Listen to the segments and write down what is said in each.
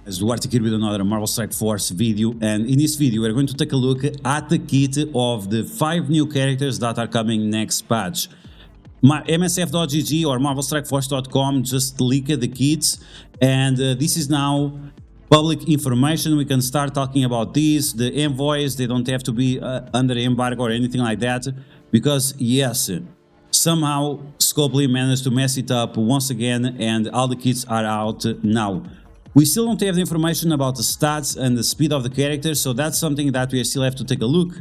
As DuArktik here with another Marvel Strike Force video, and in this video we're going to take a look at the kit of the 5 new characters that are coming next patch. MSF.gg or MarvelStrikeForce.com just leaked the kits, and this is now public information. We can start talking about these. The envoys, they don't have to be under embargo or anything like that, because yes, somehow Scopely managed to mess it up once again, and all the kits are out now. We still don't have the information about the stats and the speed of the characters, so that's something that we still have to take a look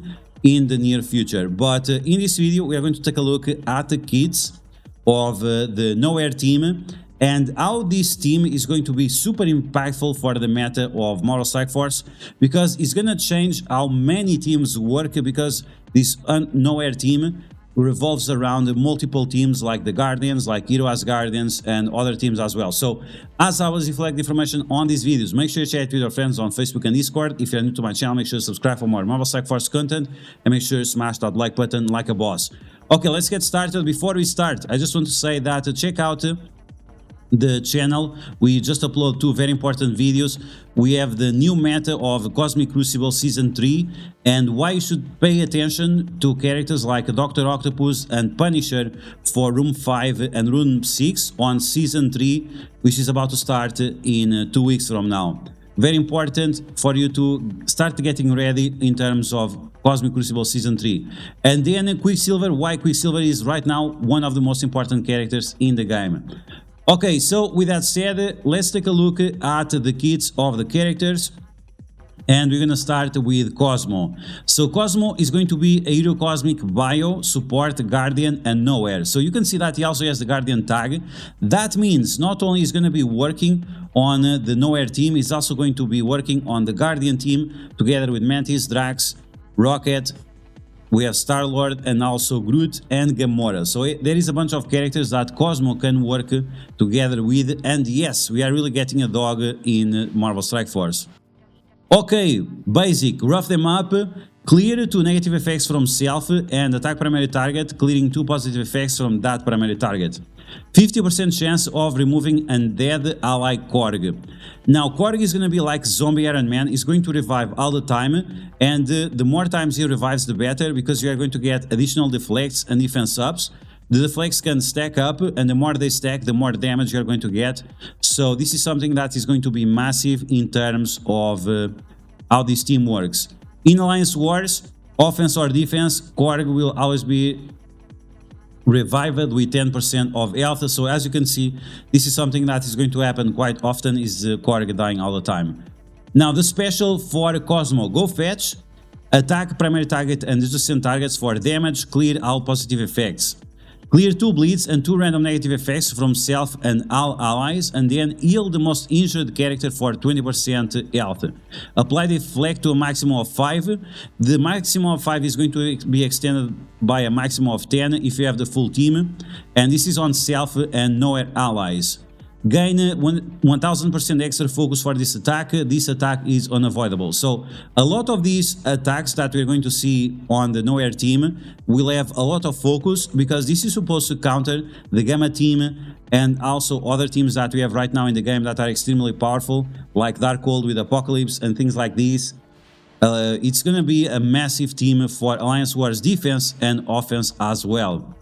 in the near future. But in this video we are going to take a look at the kits of the Knowhere team and how this team is going to be super impactful for the meta of Marvel Strike Force, because it's going to change how many teams work, because this Knowhere team revolves around multiple teams like the Guardians, like Heroes Guardians, and other teams as well. So as I always reflect the information on these videos, make sure you share it with your friends on Facebook and Discord. If you're new to my channel, make sure to subscribe for more Marvel Strike Force content, and make sure you smash that like button like a boss. Okay, let's get started. Before we start, I just want to say that check out the channel. We just upload 2 very important videos. We have the new meta of Cosmic Crucible Season 3 and why you should pay attention to characters like Dr. Octopus and Punisher for Room 5 and Room 6 on Season 3, which is about to start in 2 weeks from now. Very important for you to start getting ready in terms of Cosmic Crucible Season 3. And then Quicksilver, why Quicksilver is right now one of the most important characters in the game. Okay, so with that said, let's take a look at the kits of the characters, and we're gonna start with Cosmo. So Cosmo is going to be a Hero Cosmic Bio, Support, Guardian, and Knowhere. So you can see that he also has the Guardian tag. That means not only is going to be working on the Knowhere team, he's also going to be working on the Guardian team together with Mantis, Drax, Rocket. We have Star-Lord and also Groot and Gamora. So there is a bunch of characters that Cosmo can work together with, and yes, we are really getting a dog in Marvel Strike Force. Okay, basic, rough them up. Clear 2 negative effects from self and attack primary target, clearing 2 positive effects from that primary target. 50% chance of removing undead ally Korg. Now Korg is going to be like zombie Iron Man, is going to revive all the time, and the more times he revives the better, because you are going to get additional deflects and defense ups. The deflects can stack up, and the more they stack, the more damage you are going to get. So this is something that is going to be massive in terms of how this team works. In Alliance Wars, offense or defense, Korg will always be revived with 10% of health. So as you can see, this is something that is going to happen quite often, is Korg dying all the time. Now the special for Cosmo, go fetch, attack primary target and adjacent targets for damage, clear all positive effects. Clear 2 bleeds and 2 random negative effects from self and all allies, and then heal the most injured character for 20% health. Apply deflect to a maximum of 5. The maximum of 5 is going to be extended by a maximum of 10 if you have the full team, and this is on self and Knowhere allies. Gain 1000% extra focus for this attack. This attack is unavoidable. So a lot of these attacks that we're going to see on the Knowhere team will have a lot of focus, because this is supposed to counter the Gamma team and also other teams that we have right now in the game that are extremely powerful, like Darkhold with Apocalypse and things like this. It's going to be a massive team for Alliance Wars defense and offense as well,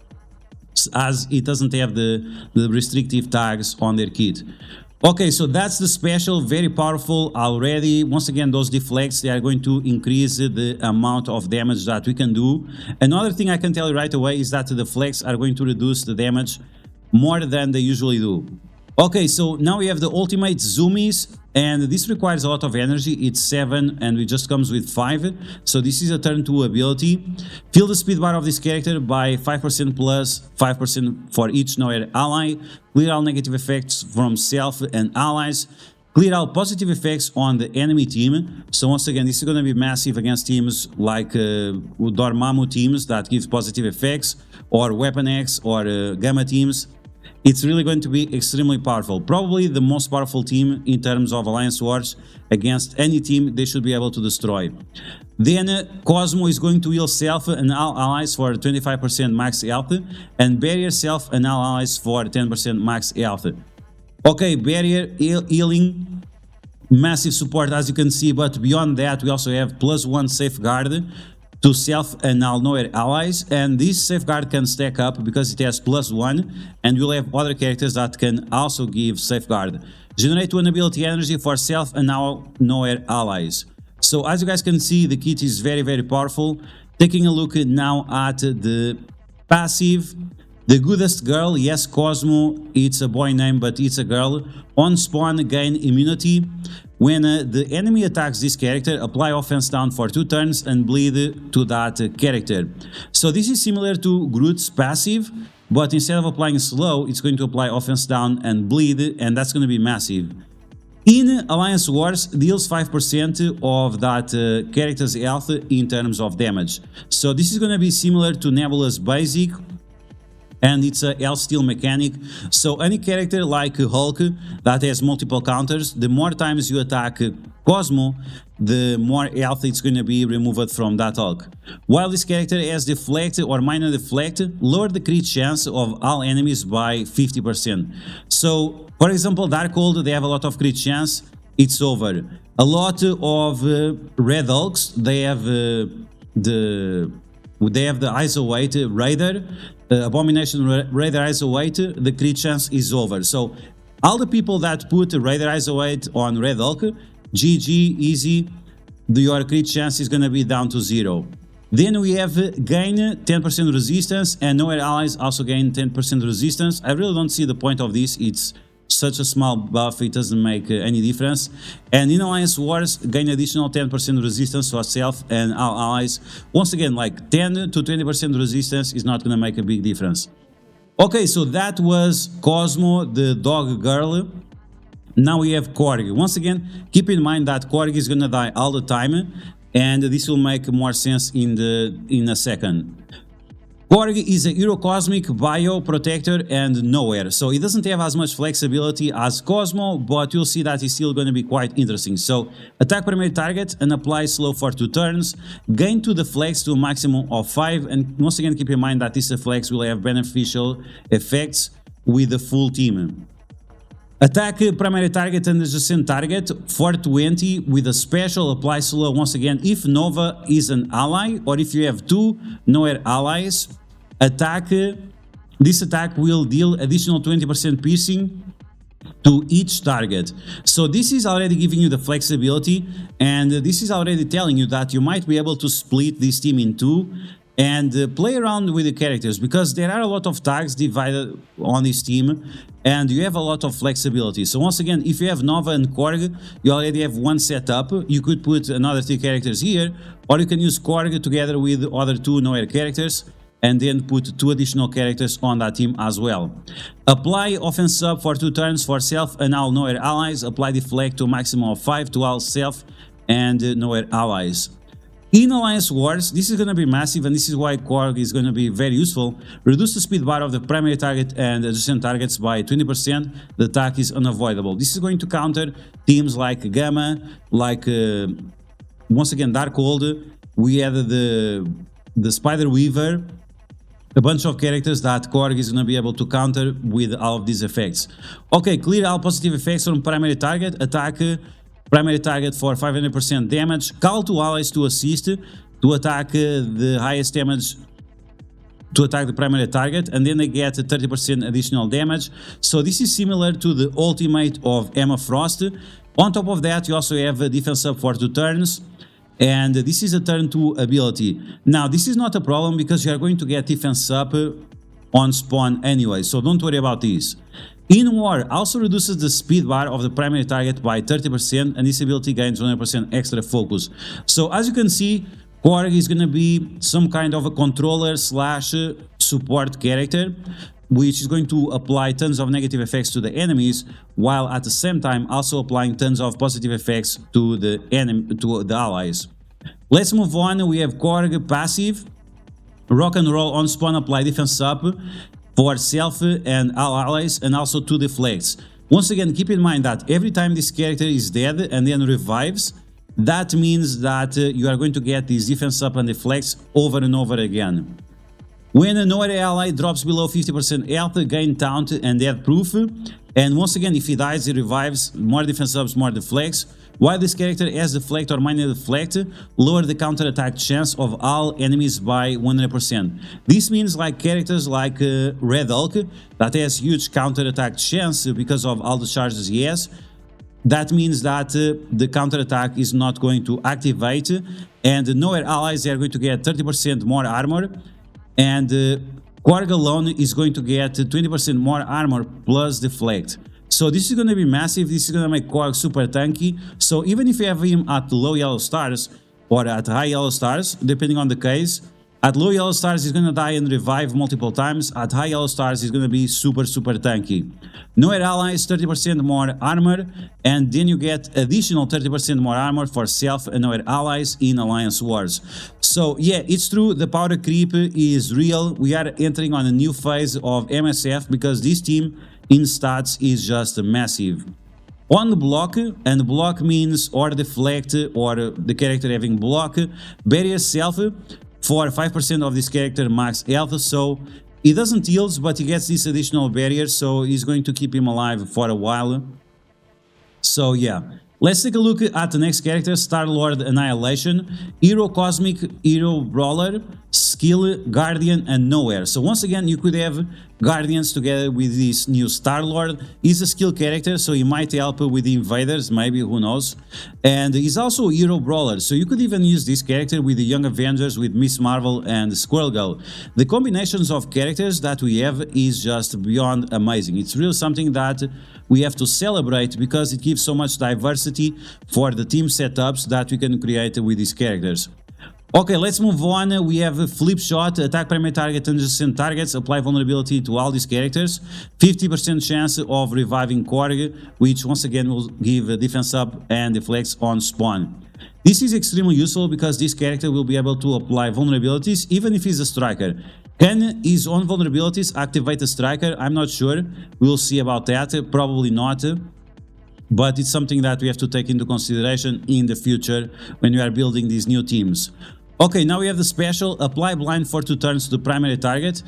as it doesn't have the restrictive tags on their kit. Okay, so that's the special, very powerful already. Once again, those deflects, they are going to increase the amount of damage that we can do. Another thing I can tell you right away is that the deflects are going to reduce the damage more than they usually do. Okay, so now we have the ultimate zoomies, and this requires a lot of energy. It's 7 and it just comes with 5, so this is a turn 2 ability. Fill the speed bar of this character by 5% plus 5% for each Knowhere ally. Clear all negative effects from self and allies. Clear all positive effects on the enemy team. So once again, this is going to be massive against teams like Dormammu teams that give positive effects, or Weapon X or Gamma teams. It's really going to be extremely powerful. Probably the most powerful team in terms of Alliance Wars. Against any team they should be able to destroy. Then Cosmo is going to heal self and all allies for 25% max health, and barrier self and all allies for 10% max health. Okay, barrier healing massive support as you can see, but beyond that we also have +1 safeguard to self and Knowhere allies, and this safeguard can stack up because it has +1, and you'll have other characters that can also give safeguard. Generate 1 ability energy for self and Knowhere allies. So as you guys can see, the kit is very powerful. Taking a look now at the passive, the goodest girl, yes, Cosmo, it's a boy name but it's a girl. On spawn, gain immunity. When the enemy attacks this character, apply offense down for 2 turns and bleed to that character. So this is similar to Groot's passive, but instead of applying slow, it's going to apply offense down and bleed, and that's going to be massive. In Alliance Wars, deals 5% of that character's health in terms of damage. So this is going to be similar to Nebula's basic, and it's a health steal mechanic. So any character like Hulk that has multiple counters, the more times you attack Cosmo, the more health it's going to be removed from that Hulk. While this character has deflect or minor deflect, lower the crit chance of all enemies by 50%. So for example, Darkhold, they have a lot of crit chance, it's over. A lot of Red Hulks, they have the ISO weight Raider, Abomination Raider ISO weight, the crit chance is over. So all the people that put Raider ISO weight on Red Hulk, GG, easy, your crit chance is gonna be down to 0. Then we have gain 10% resistance, and Knowhere allies also gain 10% resistance. I really don't see the point of this, it's such a small buff, it doesn't make any difference. And in Alliance Wars, gain additional 10% resistance for self and all allies. Once again, like 10 to 20% resistance is not gonna make a big difference. Okay, so that was Cosmo, the dog girl. Now we have Korg. Once again, keep in mind that Korg is gonna die all the time, and this will make more sense in a second. Korg is a Hero Cosmic, Bio, Protector, and Knowhere, so it doesn't have as much flexibility as Cosmo, but you'll see that it's still going to be quite interesting. So, attack primary target and apply slow for 2 turns, gain to the flex to a maximum of 5, and once again keep in mind that this flex will have beneficial effects with the full team. Attack primary target and adjacent target for 20 with a special apply slow once again if Nova is an ally, or if you have 2 Knowhere allies. This attack will deal additional 20% piercing to each target. So this is already giving you the flexibility, and this is already telling you that you might be able to split this team in 2 and play around with the characters, because there are a lot of tags divided on this team and you have a lot of flexibility. So once again, if you have Nova and Korg, you already have one setup. You could put another 3 characters here, or you can use Korg together with other 2 Knowhere characters and then put 2 additional characters on that team as well. Apply offense sub for 2 turns for self and all Knowhere allies. Apply deflect to a maximum of 5 to all self and Knowhere allies. In Alliance Wars, this is going to be massive, and this is why Korg is going to be very useful. Reduce the speed bar of the primary target and adjacent targets by 20%. The attack is unavoidable. This is going to counter teams like Gamma, like once again Darkhold. We had the Spider Weaver, a bunch of characters that Korg is going to be able to counter with all of these effects. Okay, clear all positive effects on primary target. Attack primary target for 500% damage. Call 2 allies to assist to attack the highest damage, to attack the primary target, and then they get 30% additional damage. So this is similar to the ultimate of Emma Frost. On top of that, you also have a defense up for 2 turns, and this is a turn 2 ability. Now this is not a problem because you are going to get defense up on spawn anyway, so don't worry about this. In War also reduces the speed bar of the primary target by 30%, and this ability gains 100% extra focus. So as you can see, Korg is going to be some kind of a controller slash support character, which is going to apply tons of negative effects to the enemies, while at the same time also applying tons of positive effects to the allies. Let's move on. We have Korg passive. Rock and roll on spawn, apply defense up for self and all allies, and also 2 deflects. Once again, keep in mind that every time this character is dead and then revives, that means that you are going to get these defense up and deflects over and over again. When a Knowhere ally drops below 50% health, gain taunt and death proof, And once again, if he dies, he revives, more defense ups, more deflects. While this character has deflect or minor deflect, lower the counter attack chance of all enemies by 100%. This means like characters like Red Hulk, that has huge counter attack chance because of all the charges he has. That means that the counter attack is not going to activate, and Knowhere allies are going to get 30% more armor, and Korg alone is going to get 20% more armor plus deflect. So this is going to be massive. This is going to make Korg super tanky. So even if you have him at low yellow stars or at high yellow stars, depending on the case, at low yellow stars he's going to die and revive multiple times. At high yellow stars he's going to be super tanky. Knowhere allies 30% more armor, and then you get additional 30% more armor for self and Knowhere allies in Alliance Wars. So yeah, it's true, the power creep is real. We are entering on a new phase of MSF because this team in stats is just massive. On block, and block means or deflect or the character having block, barrier self for 5% of this character max health, so he doesn't heal, but he gets this additional barrier, so he's going to keep him alive for a while. So yeah, let's take a look at the next character, Star-Lord Annihilation, Hero Cosmic, Hero Brawler, Skill, Guardian and Knowhere. So once again, you could have Guardians together with this new Star-Lord. He's a skill character, so he might help with the invaders, maybe, who knows. And he's also a Hero Brawler, so you could even use this character with the Young Avengers, with Miss Marvel and Squirrel Girl. The combinations of characters that we have is just beyond amazing. It's really something that we have to celebrate because it gives so much diversity for the team setups that we can create with these characters. Okay, let's move on. We have a flip shot, attack primary target and adjacent targets, apply vulnerability to all these characters, 50% chance of reviving Korg, which once again will give a defense up and deflects on spawn. This is extremely useful because this character will be able to apply vulnerabilities even if he's a striker. Can his own vulnerabilities activate a striker? I'm not sure. We'll see about that, probably not. But it's something that we have to take into consideration in the future when we are building these new teams. Okay, now we have the special, apply blind for 2 turns to the primary target.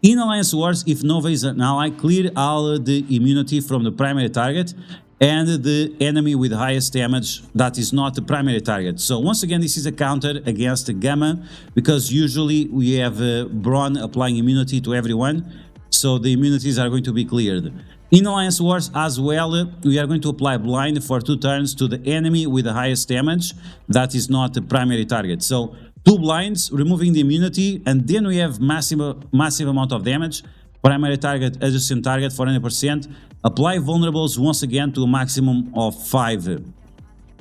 In Alliance Wars, if Nova is an ally, clear all the immunity from the primary target and the enemy with highest damage that is not the primary target. So once again, this is a counter against the Gamma, because usually we have Brawn applying immunity to everyone, so the immunities are going to be cleared. In Alliance Wars as well, we are going to apply blind for 2 turns to the enemy with the highest damage that is not the primary target. So 2 blinds, removing the immunity, and then we have massive amount of damage. Primary target, adjacent target for 100%. Apply vulnerables once again to a maximum of 5.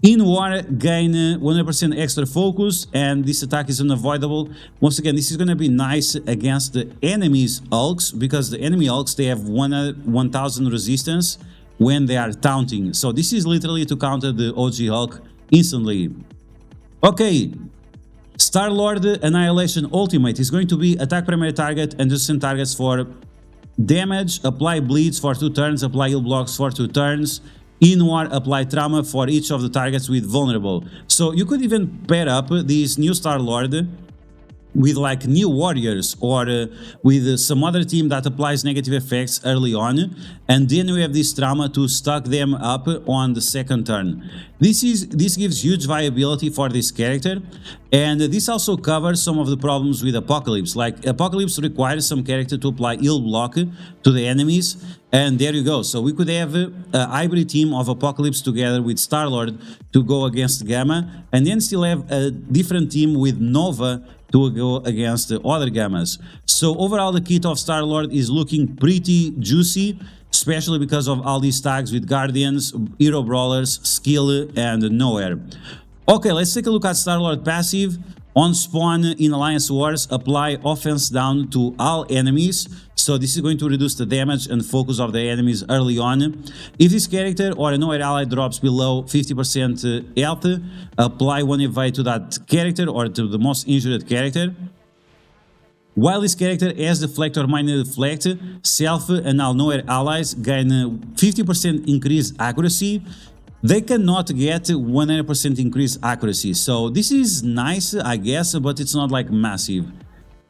In War, gain 100% extra focus, and this attack is unavoidable. Once again, this is going to be nice against the enemy's Hulks, because the enemy Hulks, they have 1000 resistance when they are taunting. So this is literally to counter the OG Hulk instantly. Okay, Star-Lord Annihilation Ultimate is going to be attack primary target and adjacent targets for damage, apply bleeds for 2 turns, apply heal blocks for 2 turns. In War, apply trauma for each of the targets with vulnerable. So you could even pair up this new Star-Lord with like new warriors or with some other team that applies negative effects early on, and then we have this trauma to stock them up on the second turn. This gives huge viability for this character, and this also covers some of the problems with Apocalypse. Like Apocalypse requires some character to apply heal block to the enemies, and there you go. So we could have a hybrid team of Apocalypse together with Star-Lord to go against Gamma, and then still have a different team with Nova to go against the other Gammas. So overall, the kit of Star-Lord is looking pretty juicy, especially because of all these tags with Guardians, Hero Brawlers, Skill and Knowhere. Okay, let's take a look at Star-Lord passive. On spawn in Alliance Wars, apply offense down to all enemies. So this is going to reduce the damage and focus of the enemies early on. If this character or a Knowhere ally drops below 50% health, apply 1 evade to that character or to the most injured character. While this character has deflect or minor deflect, self and all Knowhere allies gain 50% increased accuracy. They cannot get 100% increased accuracy, so this is nice, I guess, but it's not like massive.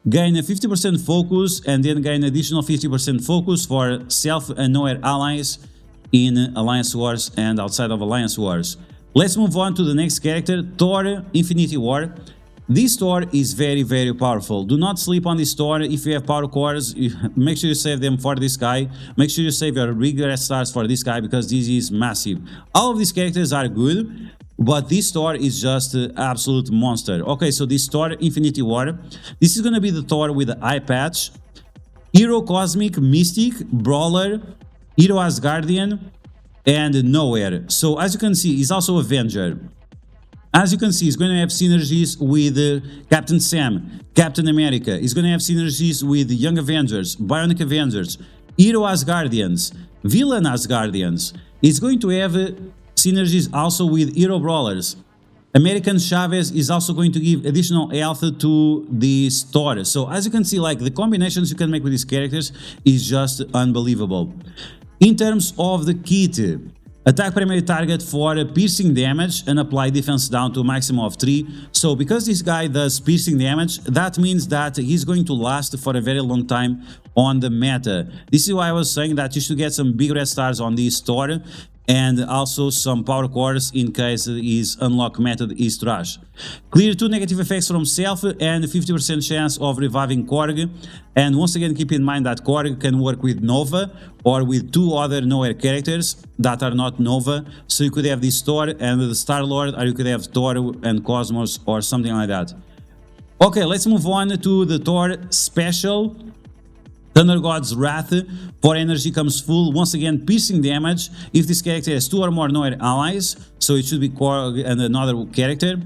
Gain a 50% focus and then gain additional 50% focus for self and Knowhere allies. in Alliance Wars and outside of Alliance Wars. Let's move on to the next character, Thor Infinity War. This Thor is very powerful. Do not sleep on this Thor. If you have power cores, make sure you save them for this guy. Make sure you save your regress stars for this guy because this is massive. All of these characters are good, but this Thor is just an absolute monster. Okay, so this Thor Infinity War, this is gonna be the Thor with the eye patch, Hero Cosmic, Mystic, Brawler, Hero Asgardian, and Knowhere. So as you can see, he's also Avenger. As you can see, he's going to have synergies with Captain Sam, Captain America. He's going to have synergies with Young Avengers, Bionic Avengers, Hero Asgardians, Villain Asgardians. He's going to have synergies also with Hero Brawlers. American Chavez is also going to give additional health to this Thor. So as you can see, like the combinations you can make with these characters is just unbelievable. In terms of the kit, attack primary target for piercing damage and apply defense down to a maximum of 3. So because this guy does piercing damage, that means that he's going to last for a very long time on the meta. This is why I was saying that you should get some big red stars on this Thor and also some power cores in case his unlock method is trash. Clear 2 negative effects from self and 50% chance of reviving Korg. And once again, keep in mind that Korg can work with Nova or with 2 other Knowhere characters that are not Nova. So you could have this Thor and the Star-Lord, or you could have Thor and Cosmos or something like that. Okay, let's move on to the Thor special. Thunder God's Wrath. For energy comes full. Once again, piercing damage. If this character has 2 or more Knowhere allies, so it should be Korg and another character.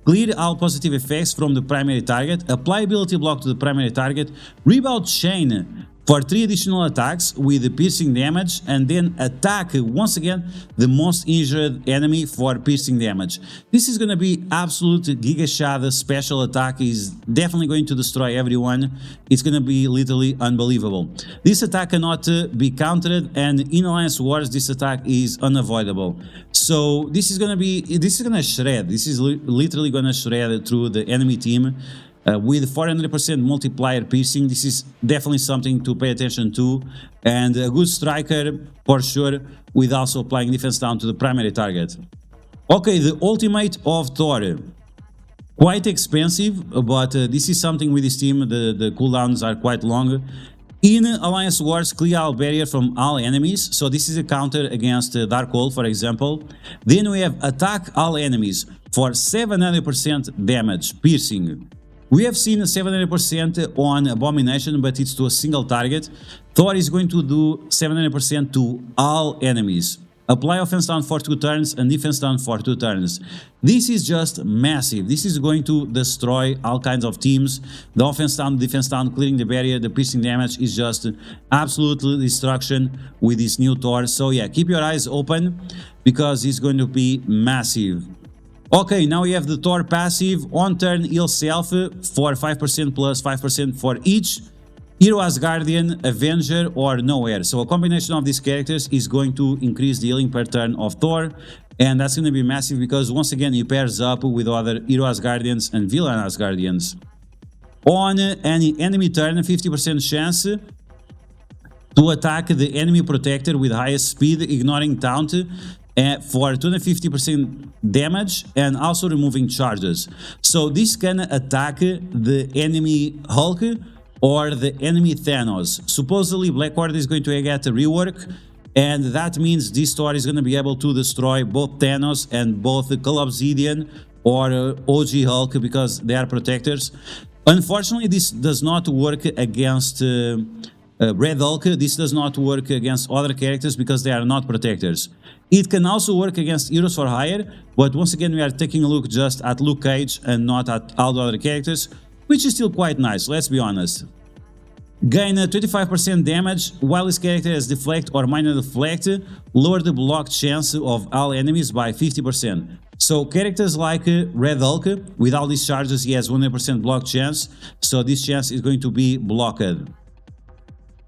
Clear all positive effects from the primary target. Apply ability block to the primary target. Rebound chain for 3 additional attacks with the piercing damage, and then attack once again the most injured enemy for piercing damage. This is going to be absolute Giga Shad special attack. Is definitely going to destroy everyone. It's going to be literally unbelievable. This attack cannot be countered, and in Alliance Wars this attack is unavoidable. So this is going to shred. This is literally going to shred through the enemy team. With 400% multiplier piercing, this is definitely something to pay attention to, and a good striker for sure, with also applying defense down to the primary target. Okay, the ultimate of Thor. Quite expensive, but this is something with this team, the cooldowns are quite long. In Alliance Wars, clear all barrier from all enemies, so this is a counter against Darkhold, for example. Then we have attack all enemies for 700% damage, piercing. We have seen 700% on Abomination, but it's to a single target. Thor is going to do 700% to all enemies. Apply offense down for 2 turns and defense down for 2 turns. This is just massive. This is going to destroy all kinds of teams. The offense down, defense down, clearing the barrier, the piercing damage is just absolute destruction with this new Thor. So yeah, keep your eyes open because it's going to be massive. Okay, now we have the Thor passive. On turn, heal self for 5% plus 5% for each Hero Asgardian, Avenger, or Knowhere. So a combination of these characters is going to increase the healing per turn of Thor. And that's going to be massive because once again, he pairs up with other Hero Asgardians and Villain Asgardians. On any enemy turn, 50% chance to attack the enemy protector with highest speed, ignoring taunt, for 250% damage and also removing charges. So this can attack the enemy Hulk or the enemy Thanos. Supposedly Blackheart is going to get a rework, and that means this Thor is going to be able to destroy both Thanos and both the Obsidian or OG Hulk because they are protectors. Unfortunately, this does not work against Red Hulk. This does not work against other characters because they are not protectors. It can also work against Heroes for Hire, but once again we are taking a look just at Luke Cage and not at all the other characters, which is still quite nice, let's be honest. Gain 25% damage while his character has Deflect or Minor Deflect, lower the block chance of all enemies by 50%. So characters like Red Hulk, with all these charges he has 100% block chance, so this chance is going to be blocked.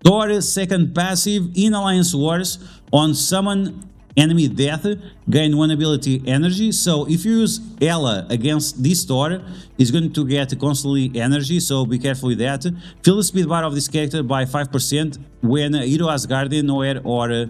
Thor's second passive in Alliance Wars, on summon enemy death, gain 1 ability energy. So if you use Ella against this Thor, he's going to get constantly energy, so be careful with that. Fill the speed bar of this character by 5% when Hero Asgardian, Knowhere, or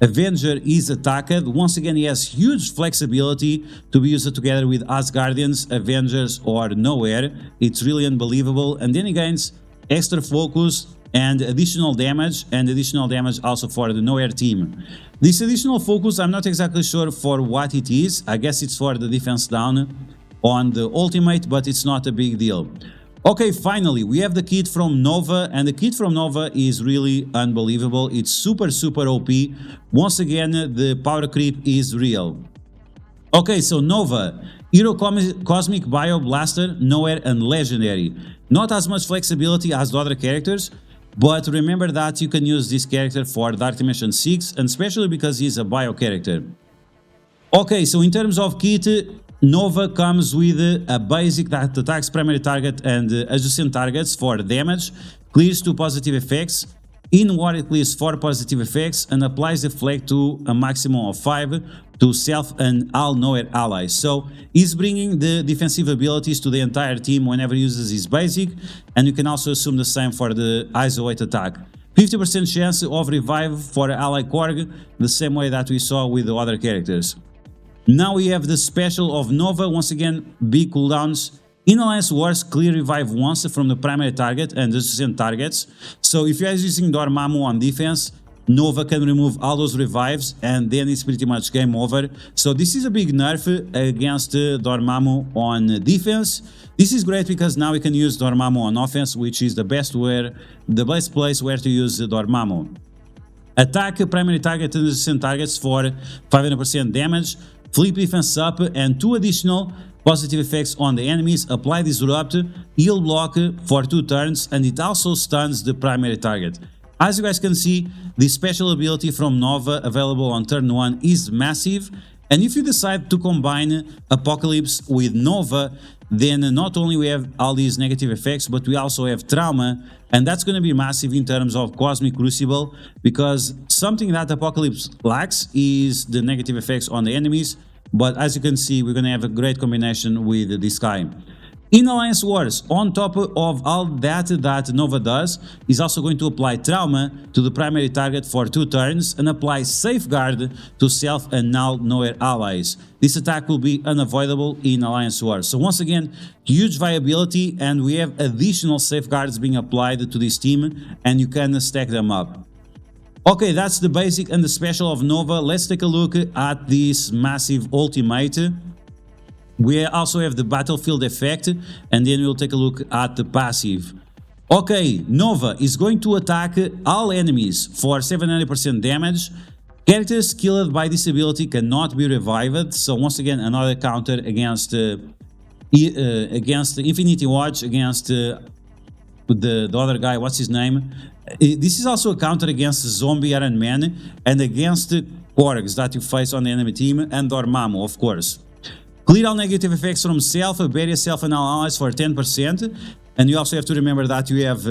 Avenger is attacked. Once again, he has huge flexibility to be used together with Asgardians, Avengers, or Knowhere. It's really unbelievable. And then he gains extra focus and additional damage also for the Knowhere team. This additional focus, I'm not exactly sure for what it is. I guess it's for the defense down on the ultimate, but it's not a big deal. Okay, finally, we have the kit from Nova, and the kit from Nova is really unbelievable. It's super OP. Once again, the power creep is real. Okay, so Nova, Hero Cosmic Bio Blaster, Knowhere, and Legendary. Not as much flexibility as the other characters, but remember that you can use this character for Dark Dimension 6, and especially because he's a bio character. Okay, so in terms of kit, Nova comes with a basic that attacks primary target and adjacent targets for damage, clears 2 positive effects, in war it clears 4 positive effects, and applies deflect to a maximum of 5 to self and all Knowhere allies. So he's bringing the defensive abilities to the entire team whenever he uses his basic, and you can also assume the same for the ISO 8 attack. 50% chance of revive for ally Korg, the same way that we saw with the other characters. Now we have the special of Nova, once again, big cooldowns. In Alliance Wars, clear revive once from the primary target and adjacent targets. So if you guys using Dormammu on defense, Nova can remove all those revives and then it's pretty much game over. So this is a big nerf against Dormammu on defense. This is great because now we can use Dormammu on offense, which is the best place where to use Dormammu. Attack primary target and adjacent targets for 500% damage. Flip defense up and 2 additional positive effects on the enemies. Apply disrupt, heal block for 2 turns, and it also stuns the primary target. As you guys can see, the special ability from Nova available on turn 1 is massive, and if you decide to combine Apocalypse with Nova, then not only we have all these negative effects, but we also have Trauma, and that's going to be massive in terms of Cosmic Crucible, because something that Apocalypse lacks is the negative effects on the enemies, but as you can see, we're going to have a great combination with this guy. In Alliance Wars, on top of all that Nova does, is also going to apply Trauma to the primary target for 2 turns and apply Safeguard to self and now Knowhere allies. This attack will be unavoidable in Alliance Wars. So once again, huge viability, and we have additional safeguards being applied to this team, and you can stack them up. Okay, that's the basic and the special of Nova. Let's take a look at this massive ultimate. We also have the battlefield effect, and then we'll take a look at the passive. Okay, Nova is going to attack all enemies for 700% damage. Characters killed by this ability cannot be revived, so once again another counter against Infinity Watch, against the other guy, what's his name? This is also a counter against Zombie Iron Man and against Korgs that you face on the enemy team, and Dormammu, of course. Clear all negative effects from self, bury yourself and all allies for 10%. And you also have to remember that you have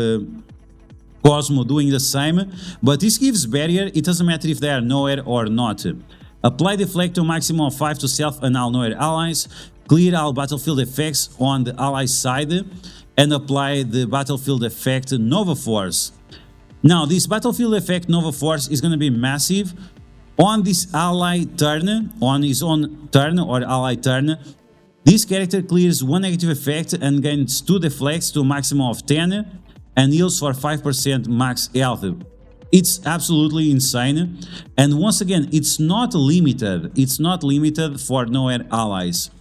Cosmo doing the same. But this gives barrier, it doesn't matter if they are Knowhere or not. Apply deflect to a maximum of 5 to self and all Knowhere allies. Clear all battlefield effects on the ally side. And apply the battlefield effect Nova Force. Now, this battlefield effect Nova Force is going to be massive. On this ally turn, on his own turn or ally turn, this character clears 1 negative effect and gains 2 deflects to a maximum of 10 and heals for 5% max health. It's absolutely insane, and once again, it's not limited for Knowhere allies.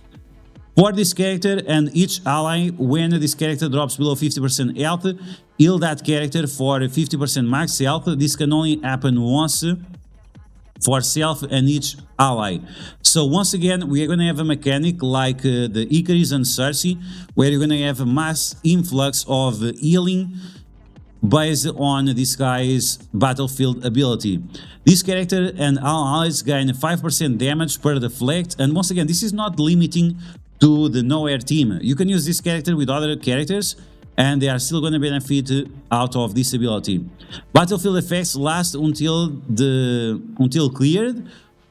For this character and each ally, when this character drops below 50% health, heal that character for 50% max health. This can only happen once for self and each ally. So once again, we are going to have a mechanic like the Icarus and Cersei, where you're going to have a mass influx of healing based on this guy's battlefield ability. This character and all allies gain 5% damage per deflect, and once again, this is not limiting to the Knowhere team. You can use this character with other characters, and they are still going to benefit out of this ability. Battlefield effects last until cleared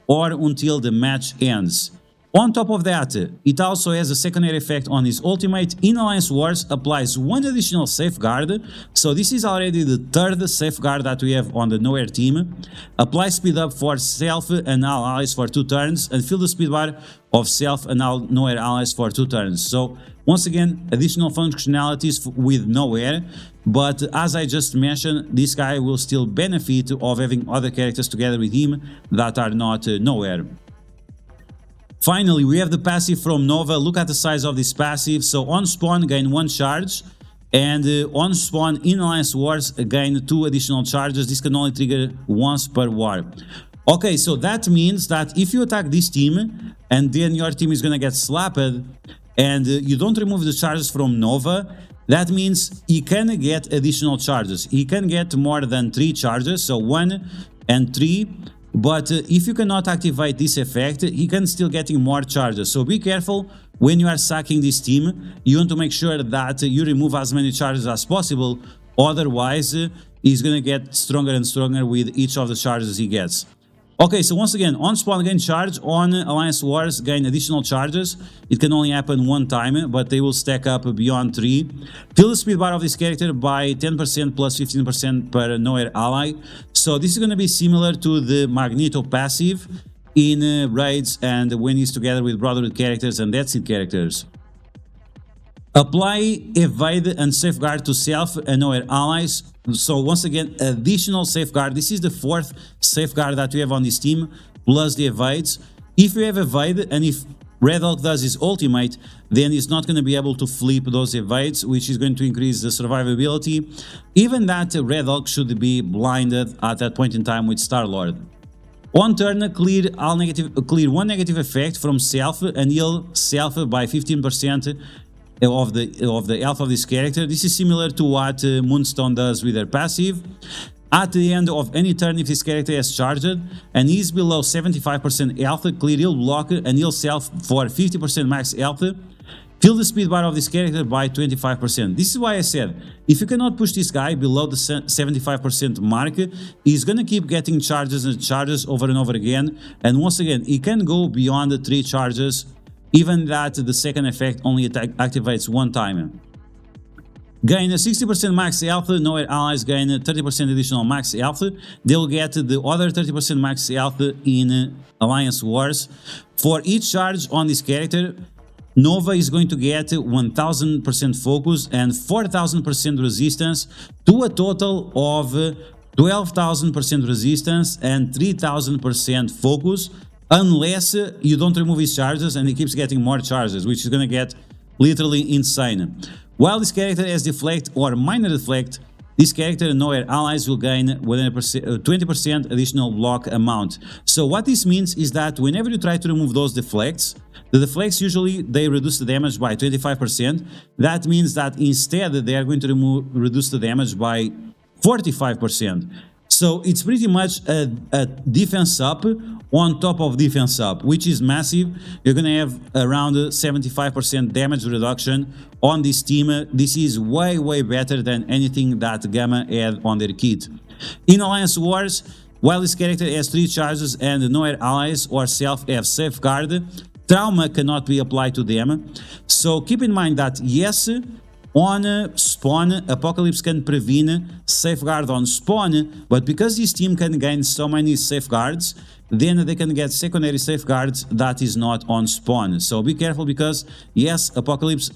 or until the match ends. On top of that, it also has a secondary effect on his ultimate. In Alliance Wars, applies one additional safeguard, so this is already the third safeguard that we have on the Knowhere team. Apply speed up for self and all allies for 2 turns, and fill the speed bar of self and all Knowhere allies for 2 turns. So once again, additional functionalities with Knowhere, but as I just mentioned, this guy will still benefit of having other characters together with him that are not Knowhere. Finally, we have the passive from Nova. Look at the size of this passive. So on spawn, gain 1 charge, and on spawn in Alliance Wars, gain 2 additional charges. This can only trigger once per war. Okay, so that means that if you attack this team, and then your team is gonna get slapped, and you don't remove the charges from Nova, that means he can get additional charges. He can get more than 3 charges, so 1 and 3. But if you cannot activate this effect, he can still getting more charges. So be careful when you are sacking this team. You want to make sure that you remove as many charges as possible. Otherwise, he's gonna get stronger and stronger with each of the charges he gets. Okay, so once again, on spawn gain charge, on Alliance Wars gain additional charges. It can only happen 1 time, but they will stack up beyond 3. Fill the speed bar of this character by 10% plus 15% per Knowhere ally. So this is going to be similar to the Magneto passive in raids and when he's together with Brotherhood characters and Dead Seed characters. Apply evade and safeguard to self and Knowhere allies. So once again, additional safeguard. This is the 4th safeguard that we have on this team, plus the evades. If you have evade and if Red Hulk does his ultimate, then he's not going to be able to flip those evades, which is going to increase the survivability. Even that Red Hulk should be blinded at that point in time with Star-Lord. On turn, clear 1 negative effect from self and heal self by 15% of the health of this character. This is similar to what Moonstone does with her passive. At the end of any turn, if this character has charged and is below 75% health, clear heal block and heal self for 50% max health. Fill the speed bar of this character by 25%. This is why I said, if you cannot push this guy below the 75% mark, he's gonna keep getting charges and charges over and over again. And once again, he can go beyond the 3 charges, even that the second effect only activates 1 time. Gain 60% max health, Knowhere allies gain 30% additional max health. They'll get the other 30% max health in Alliance Wars. For each charge on this character, Nova is going to get 1000% focus and 4000% resistance, to a total of 12,000% resistance and 3000% focus, unless you don't remove his charges and he keeps getting more charges, which is going to get literally insane. While this character has deflect or minor deflect, this character and Knowhere allies will gain 20% additional block amount. So what this means is that whenever you try to remove those deflects, the deflects usually they reduce the damage by 25%. That means that instead they are going to reduce the damage by 45%. So it's pretty much a defense up on top of defense up, which is massive. You're gonna have around 75% damage reduction on this team. This is way better than anything that Gamma had on their kit. In Alliance Wars, while this character has 3 charges and Knowhere allies or self have safeguard, trauma cannot be applied to them. So keep in mind that yes, on spawn, Apocalypse can prevene safeguard on spawn, but because this team can gain so many safeguards, then they can get secondary safeguards that is not on spawn. So be careful, because yes, Apocalypse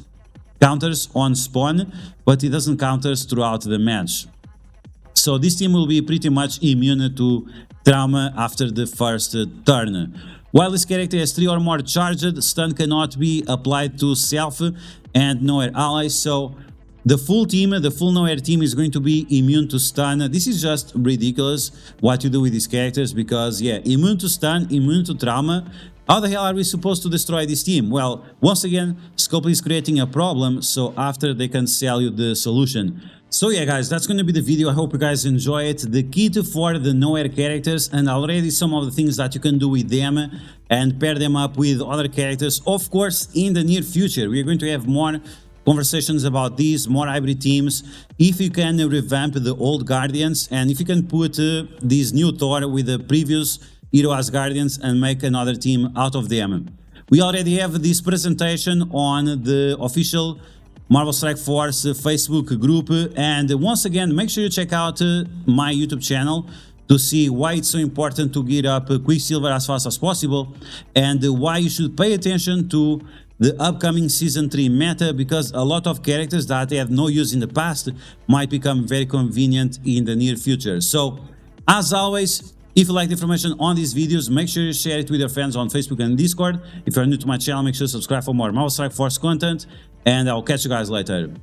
counters on spawn, but it doesn't counters throughout the match. So this team will be pretty much immune to trauma after the first turn. While this character has 3 or more charged, stun cannot be applied to self and Knowhere allies, so the full team, the full Knowhere team is going to be immune to stun. This is just ridiculous what you do with these characters, because yeah, immune to stun, immune to trauma. How the hell are we supposed to destroy this team? Well, once again, Scopely is creating a problem, so after they can sell you the solution. So yeah guys, that's going to be the video. I hope you guys enjoy it. The key for the Knowhere characters, and already some of the things that you can do with them and pair them up with other characters. Of course, in the near future, we're going to have more conversations about these, more hybrid teams. If you can revamp the old Guardians, and if you can put this new Thor with the previous Hero as Guardians and make another team out of them. We already have this presentation on the official Marvel Strike Force Facebook group, and once again, make sure you check out my YouTube channel to see why it's so important to gear up Quicksilver as fast as possible, and why you should pay attention to the upcoming Season 3 meta, because a lot of characters that have no use in the past might become very convenient in the near future. So, as always, if you like the information on these videos, make sure you share it with your friends on Facebook and Discord. If you're new to my channel, make sure to subscribe for more Marvel Strike Force content, and I'll catch you guys later.